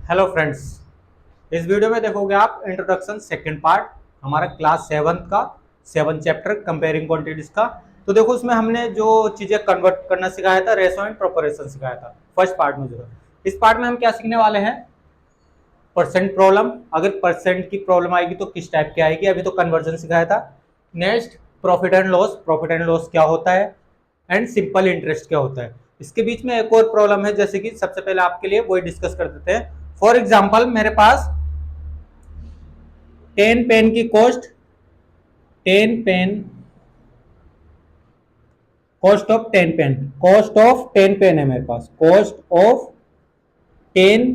Hello friends, इस video में देखोगे आप इंट्रोडक्शन सेकंड पार्ट हमारा क्लास 7 का 7 चैप्टर कंपेयरिंग क्वांटिटीज का। तो देखो उसमें हमने जो चीजें कन्वर्ट करना सिखाया था, रेशो एंड प्रोपोर्शन सिखाया था फर्स्ट पार्ट में। जो इस पार्ट में हम क्या सीखने वाले हैं, परसेंट प्रॉब्लम। अगर परसेंट की प्रॉब्लम आएगी तो किस टाइप की आएगी, अभी तो कन्वर्जन सिखाया था। Next profit and loss, profit and loss क्या होता है, एंड सिंपल इंटरेस्ट क्या होता है। इसके बीच में एक और प्रॉब्लम है, जैसे कि सबसे पहले आपके लिए वही डिस्कस कर देते हैं। फॉर एग्जाम्पल मेरे पास 10 पेन की cost, 10 pen, cost of 10 pen, cost of 10 pen है मेरे पास, कॉस्ट ऑफ 10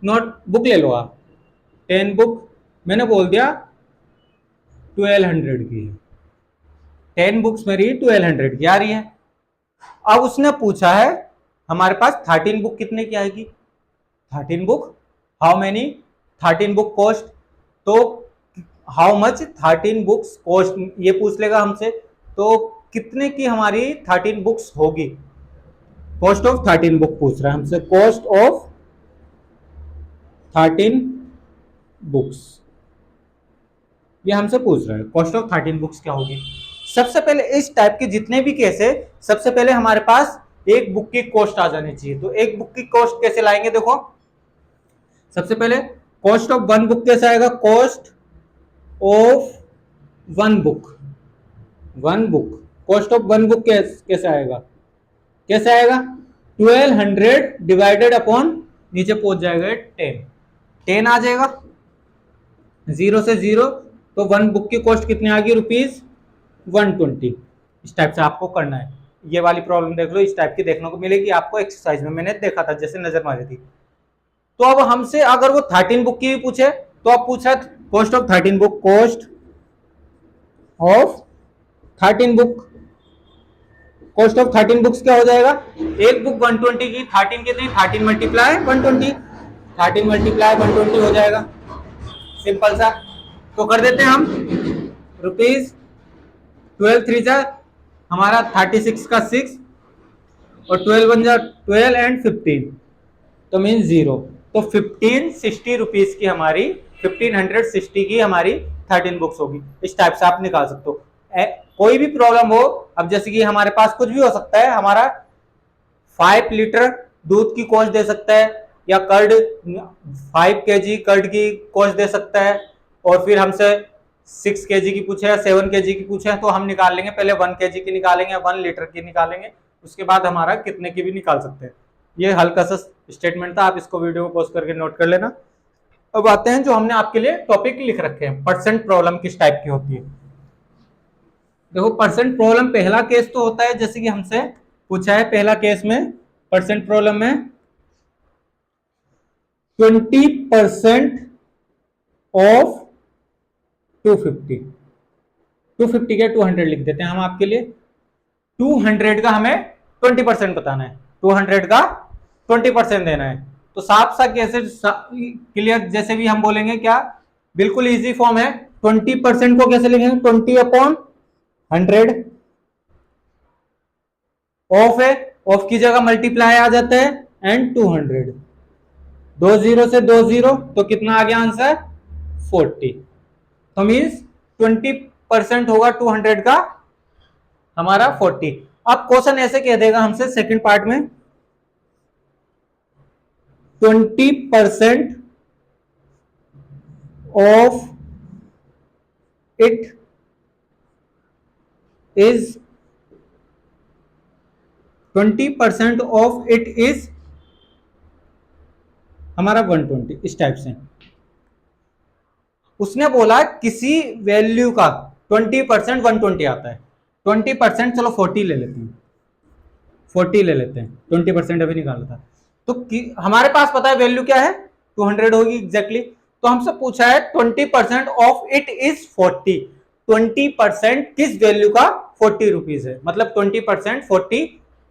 नोट बुक ले लो आप, 10 बुक मैंने बोल दिया 1200 की है, 10 बुक्स मेरी 1200 की आ रही है। अब उसने पूछा है हमारे पास 13 बुक कितने की आएगी, 13 book how many, 13 book cost, तो हाउ मच 13 बुक्स कॉस्ट ये पूछ लेगा हमसे। तो कितने की हमारी 13 बुक्स होगी, कॉस्ट ऑफ 13 बुक पूछ रहा है हमसे, कॉस्ट ऑफ 13 बुक्स ये हमसे पूछ रहा है, कॉस्ट ऑफ 13 बुक्स क्या होगी। सबसे पहले इस टाइप के जितने भी केस है, सबसे पहले हमारे पास एक बुक की कॉस्ट आ जानी चाहिए। तो एक बुक की कॉस्ट कैसे लाएंगे, देखो सबसे पहले कॉस्ट ऑफ वन बुक कैसे आएगा, cost of one book, one book, cost of one book कैसे आएगा, कैसे आएगा 1200 डिवाइडेड अपॉन, नीचे पहुंच जाएगा 10, 10 आ जाएगा, जीरो से जीरो, तो वन बुक की कॉस्ट कितनी आ गई, ₹120। इस टाइप से आपको करना है। ये वाली प्रॉब्लम देख लो, इस टाइप की देखने को मिलेगी आपको एक्सरसाइज में, मैंने देखा था जैसे नजर मारी थी। तो अब हमसे अगर वो 13 बुक की भी पूछे, तो अब पूछा cost of 13 book, cost of 13 book, cost of 13 books क्या हो जाएगा, एक बुक 120 की, 13 कितनी, 13 मल्टीप्लाई 120, 13 मल्टीप्लाई 120 हो जाएगा, सिंपल सा। तो कर देते हैं हम, रुपीज 12 थ्री जा हमारा 36 का 6, और 12 वन जा 12 एंड 15, तो मीन 0, तो 1560 रुपीज की हमारी, 1560 की हमारी 13 बुक्स होगी। इस टाइप से आप निकाल सकते हो। कोई भी प्रॉब्लम हो, अब जैसे कि हमारे पास कुछ भी हो सकता है, हमारा 5 लीटर दूध की कॉस्ट दे सकता है, या कर्ड 5 केजी कर्ड की कॉस्ट दे सकता है, और फिर हमसे 6 केजी की पूछे या 7 केजी की पूछे, तो हम निकाल लेंगे, पहले 1 केजी की निकालेंगे, 1 लीटर की निकालेंगे, उसके बाद हमारा कितने की भी निकाल सकते हैं। ये हल्का सा स्टेटमेंट था, आप इसको वीडियो को पॉज करके नोट कर लेना। अब आते हैं जो हमने आपके लिए टॉपिक लिख रखे हैं, परसेंट प्रॉब्लम किस टाइप की होती है। देखो परसेंट प्रॉब्लम पहला केस तो होता है, जैसे कि हमसे पूछा है पहला केस में, परसेंट प्रॉब्लम में 20% ऑफ 250, 250 के 200 लिख देते हैं हम आपके लिए। 200 का हमें 20% बताना है, 200 का 20% देना है। तो साफ सा कैसे क्लियर, जैसे भी हम बोलेंगे क्या, बिल्कुल इजी फॉर्म है। 20% को कैसे लिखेंगे, 20/100, ऑफ है, ऑफ की जगह मल्टीप्लाई आ जाता है, एंड 200, 20 से 20, तो कितना आ गया आंसर 40, तो मीन्स 20% होगा 200 का हमारा 40। अब क्वेश्चन ऐसे कह देगा हमसे सेकंड पार्ट में, 20% of it is 20% of it is हमारा 120, इस टाइप से। उसने बोला किसी वैल्यू का 20% 120 आता है, 20% चलो 40 ले लेते हैं, 40 ले लेते हैं, 20% अभी निकाला था। तो हमारे पास पता है वैल्यू क्या है, 200 होगी एग्जैक्टली। तो हमसे पूछा है 20% ऑफ इट इज 40, 20% किस वैल्यू का 40 रुपीज है, मतलब 20% 40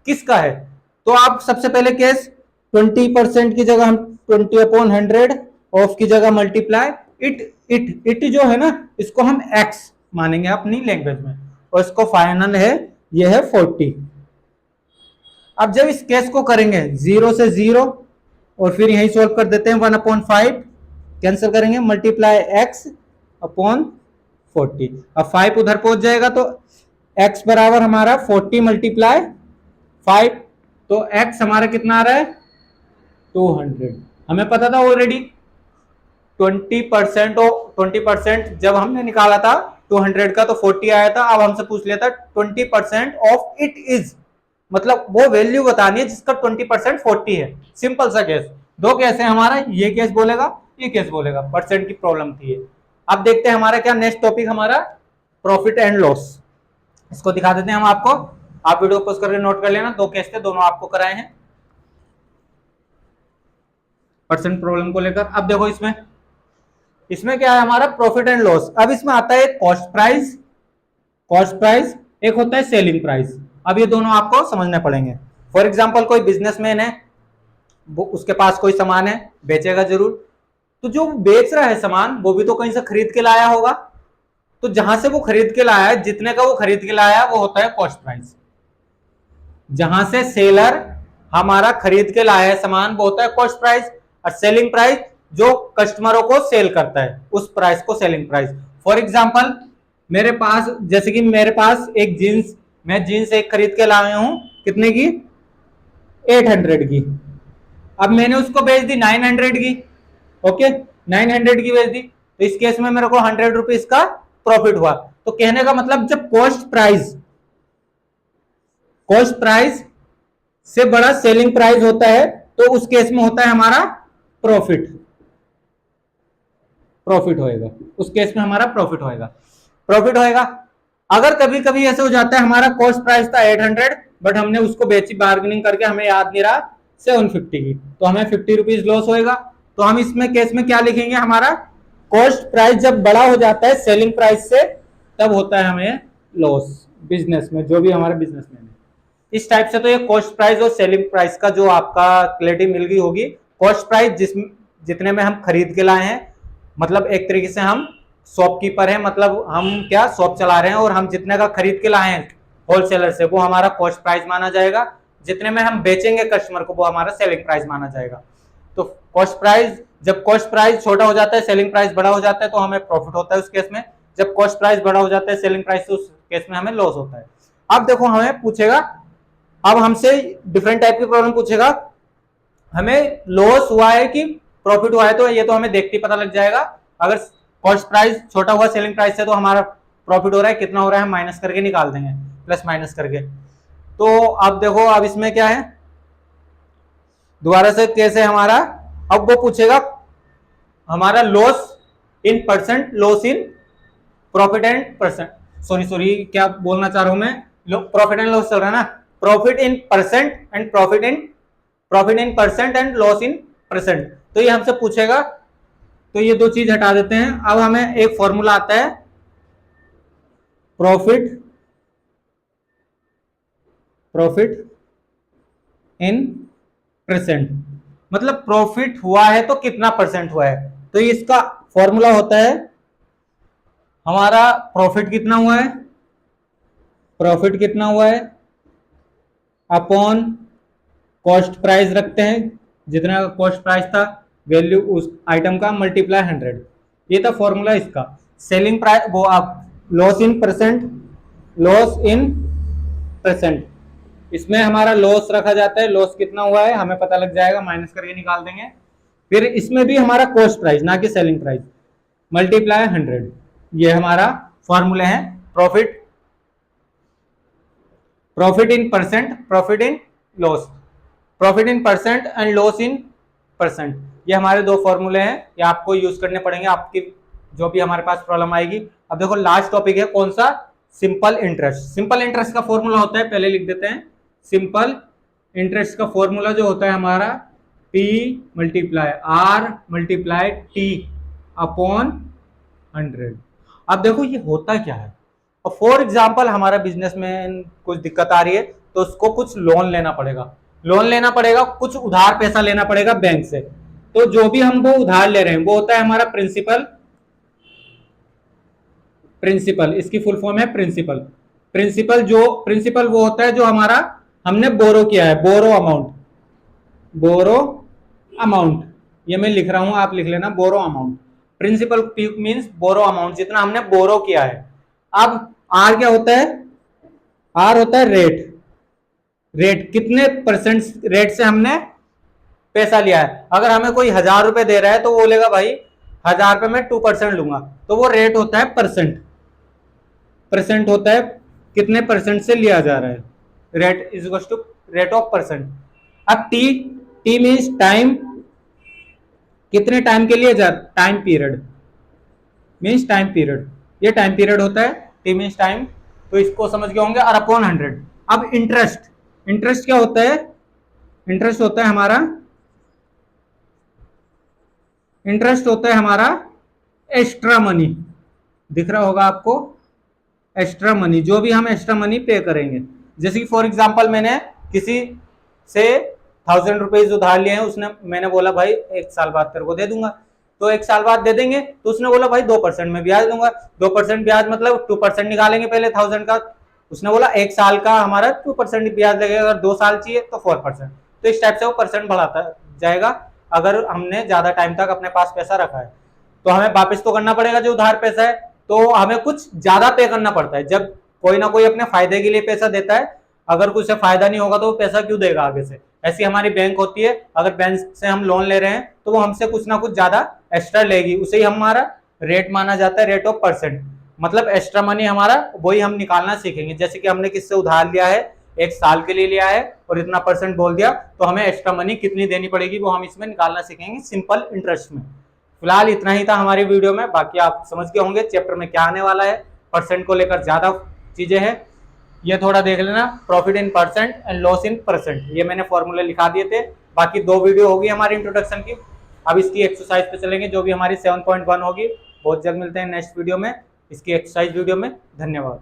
किसका है। तो आप सबसे पहले केस 20% की जगह हम 20/100, ऑफ की जगह मल्टीप्लाई इट जो है ना, इसको हम x मानेंगे अपनी लैंग्वेज में, और इसको फाइनल है, ये है 40। अब जब इस केस को करेंगे 0 से 0, और फिर यही सोल्व कर देते हैं, 1/5 कैंसिल करेंगे, मल्टीप्लाई x अपॉन 40। अब 5 उधर पहुंच जाएगा तो x बराबर हमारा 40 मल्टीप्लाई 5, तो x हमारा कितना आ रहा है 200। हमें पता था ऑलरेडी 20% और 20% जब हमने निकाला था 200 का तो 40 आया था। अब हमसे पूछ लिया था 20% ऑफ इट इज, मतलब वो वैल्यू बतानी है जिसका 20% 40 है। सिंपल सा केस, दो केस है हमारा, ये केस बोलेगा ये केस बोलेगा, परसेंट की प्रॉब्लम थी ये। अब देखते हैं हमारा क्या नेक्स्ट टॉपिक, हमारा प्रॉफिट एंड लॉस। इसको दिखा देते हैं हम आपको, आप वीडियो पोस्ट करके नोट कर लेना, दो केस थे दोनों आपको कराए हैं परसेंट प्रॉब्लम को लेकर। अब देखो इसमें क्या है हमारा प्रॉफिट एंड लॉस। अब इसमें आता है कॉस्ट प्राइस, एक होता है सेलिंग प्राइस। अब ये दोनों आपको समझने पड़ेंगे। फॉर एग्जांपल कोई बिजनेसमैन है, वो उसके पास कोई सामान है, बेचेगा जरूर, तो जो बेच रहा है सामान वो भी तो कहीं से खरीद के लाया होगा, तो जहां से वो खरीद के लाया है, जितने का वो खरीद के लाया है वो होता है कॉस्ट प्राइस। जहां से सेलर हमारा खरीद के लाया है सामान वो होता है कॉस्ट प्राइस, और सेलिंग प्राइस जो कस्टमरों को सेल करता है उस प्राइस को सेलिंग प्राइस। फॉर एग्जांपल मेरे पास, जैसे कि मेरे पास एक जीन्स, मैं जीन्स एक खरीद के लाया हूं, कितने की 800 की। अब मैंने उसको बेच दी 900 की, ओके 900 की बेच दी, तो इस केस में मेरे को 100 रुपीज का प्रॉफिट हुआ। तो कहने का मतलब जब कॉस्ट प्राइस से बड़ा सेलिंग प्राइस होता है तो उस केस में होता है हमारा प्रॉफिट होएगा, उस केस में हमारा प्रॉफिट होएगा। अगर कभी कभी ऐसे हो जाता है हमारा कॉस्ट प्राइस था 800 बट हमने उसको बेची बार्गेनिंग करके, हमें याद नहीं रहा 750 की, तो हमें 50 रुपीज लॉस होएगा। तो हम इसमें केस में क्या लिखेंगे, हमारा कॉस्ट प्राइस जब बड़ा हो जाता है सेलिंग प्राइस से तब होता है हमें लॉस बिजनेस में, जो भी हमारा बिजनेसमैन है। इस टाइप से तो ये कॉस्ट प्राइस और सेलिंग प्राइस का जो आपका क्लैरिटी मिल गई होगी। कॉस्ट प्राइस जितने में हम खरीद के लाए हैं, मतलब एक तरीके से हम शॉपकीपर हैं, मतलब हम क्या शॉप चला रहे हैं और हम जितने का खरीद के लाए हैं होलसेलर से वो हमारा कॉस्ट प्राइस माना जाएगा, जितने में हम बेचेंगे कस्टमर को वो हमारा सेलिंग प्राइस माना जाएगा। तो कॉस्ट प्राइस, जब कॉस्ट प्राइस छोटा हो जाता है सेलिंग प्राइस बड़ा हो जाता है तो हमें प्रॉफिट होता है उस केस में, जब कॉस्ट प्राइस बड़ा हो जाता है सेलिंग प्राइस, तो उस केस में हमें लॉस होता है। अब देखो हमें पूछेगा, अब हमसे डिफरेंट टाइप की प्रॉब्लम पूछेगा, हमें लॉस हुआ है कि प्रॉफिट हुआ है, तो ये तो हमें देखते ही पता लग जाएगा। अगर कॉस्ट प्राइस छोटा हुआ सेलिंग प्राइस से तो हमारा प्रॉफिट हो रहा है, कितना हो रहा है हम माइनस करके निकाल देंगे, प्लस माइनस करके। तो अब देखो अब इसमें क्या है, दोबारा से कैसे हमारा, अब वो पूछेगा हमारा loss in percent, loss in profit and percent, sorry क्या बोलना चाह रहा हूं मैं, प्रॉफिट एंड लॉस चल रहा है ना, profit in percent and profit in percent and loss in percent. तो ये हमसे पूछेगा, तो ये दो चीज हटा देते हैं। अब हमें एक फॉर्मूला आता है प्रॉफिट इन परसेंट, मतलब प्रॉफिट हुआ है तो कितना परसेंट हुआ है। तो इसका फॉर्मूला होता है हमारा प्रॉफिट कितना हुआ है अपॉन कॉस्ट प्राइस रखते हैं, जितना का कॉस्ट प्राइस था वैल्यू उस आइटम का मल्टीप्लाई 100, ये था फॉर्मूला इसका। सेलिंग प्राइस वो आप लॉस इन परसेंट, इसमें हमारा लॉस रखा जाता है, लॉस कितना हुआ है हमें पता लग जाएगा, माइनस करके निकाल देंगे। फिर इसमें भी हमारा कॉस्ट प्राइस ना कि सेलिंग प्राइस मल्टीप्लाई 100, ये हमारा फॉर्मूले हैं profit in percent, profit in percent and loss in percent. ये हमारे दो फॉर्मूले हैं, ये आपको यूज करने पड़ेंगे आपकी जो भी हमारे पास प्रॉब्लम आएगी। अब देखो लास्ट टॉपिक है कौन सा, सिंपल इंटरेस्ट का फॉर्मूला होता है, पहले लिख देते हैं। सिंपल इंटरेस्ट का फॉर्मूला जो होता है हमारा P multiply R multiply T upon 100। अब देखो ये होता क्या है, और फॉर एग्जाम्पल हमारा बिजनेस में कुछ दिक्कत आ रही है तो उसको कुछ लोन लेना पड़ेगा, कुछ उधार पैसा लेना पड़ेगा बैंक से। तो जो भी हम वो उधार ले रहे हैं वो होता है हमारा प्रिंसिपल, इसकी फुल फॉर्म है प्रिंसिपल वो होता है जो हमारा हमने बोरो किया है, बोरो अमाउंट, ये मैं लिख रहा हूं, आप लिख लेना, बोरो अमाउंट। प्रिंसिपल मींस बोरो अमाउंट, जितना हमने बोरो किया है। अब आर क्या होता है? आर होता है रेट। रेट कितने परसेंट रेट से हमने पैसा लिया है। अगर हमें कोई 1000 रुपए दे रहा है तो वो बोलेगा भाई 1000 पे मैं 2% लूंगा, तो वो रेट होता है परसेंट। परसेंट होता है कितने परसेंट से लिया जा रहा है। Rate is equal to rate of percent. अब टी, टी मीन्स टाइम, कितने टाइम के लिए जा, time period means time period, ये टाइम पीरियड होता है। टी मीन्स टाइम, तो इसको समझ गए होंगे। और अपॉन 100। अब इंटरेस्ट, इंटरेस्ट क्या होता है? इंटरेस्ट होता है हमारा, इंटरेस्ट होता है हमारा एक्स्ट्रा मनी। दिख रहा होगा आपको, एक्स्ट्रा मनी, जो भी हम एक्स्ट्रा मनी पे करेंगे। जैसे कि फॉर एग्जांपल मैंने किसी से 1000 रुपीज उधार लिए हैं, उसने, मैंने बोला भाई 1 साल बाद तेरे को दे दूंगा, तो 1 साल बाद दे देंगे, तो उसने बोला भाई 2% में ब्याज दूंगा। 2% ब्याज मतलब 2% निकालेंगे पहले 1000 का। उसने बोला 1 साल का हमारा 2% ब्याज लगेगा, अगर 2 साल चाहिए तो 4%। तो इस टाइप से वो परसेंट बढ़ाता जाएगा अगर हमने ज्यादा टाइम तक अपने पास पैसा रखा है। तो हमें वापस तो करना पड़ेगा जो उधार पैसा है, तो हमें कुछ ज्यादा पे करना पड़ता है। जब कोई ना कोई अपने फायदे के लिए पैसा देता है, अगर कुछ से फायदा नहीं होगा तो वो पैसा क्यों देगा आगे से। ऐसी हमारी बैंक होती है, अगर बैंक से हम लोन ले रहे हैं तो वो हमसे कुछ ना कुछ ज्यादा एक्स्ट्रा लेगी, उसे ही हमारा रेट माना जाता है, रेट ऑफ परसेंट। मतलब एक्स्ट्रा मनी हमारा वही हम निकालना सीखेंगे। जैसे कि हमने किससे उधार लिया है, 1 साल के लिए लिया है और इतना परसेंट बोल दिया, तो हमें एक्स्ट्रा मनी कितनी देनी पड़ेगी वो हम इसमें निकालना सीखेंगे सिंपल इंटरेस्ट में। फिलहाल इतना ही था हमारी वीडियो में, बाकी आप समझ गए होंगे चैप्टर में क्या आने वाला है। परसेंट को लेकर ज्यादा चीजें हैं, ये थोड़ा देख लेना। Profit in percent and loss in percent, ये मैंने फॉर्मूले लिखा दिए थे। बाकी 2 वीडियो होगी हमारी इंट्रोडक्शन की। अब इसकी एक्सरसाइज पे चलेंगे जो भी हमारी 7.1 होगी। बहुत जल्द मिलते हैं नेक्स्ट वीडियो में इसकी एक्सरसाइज वीडियो में। धन्यवाद।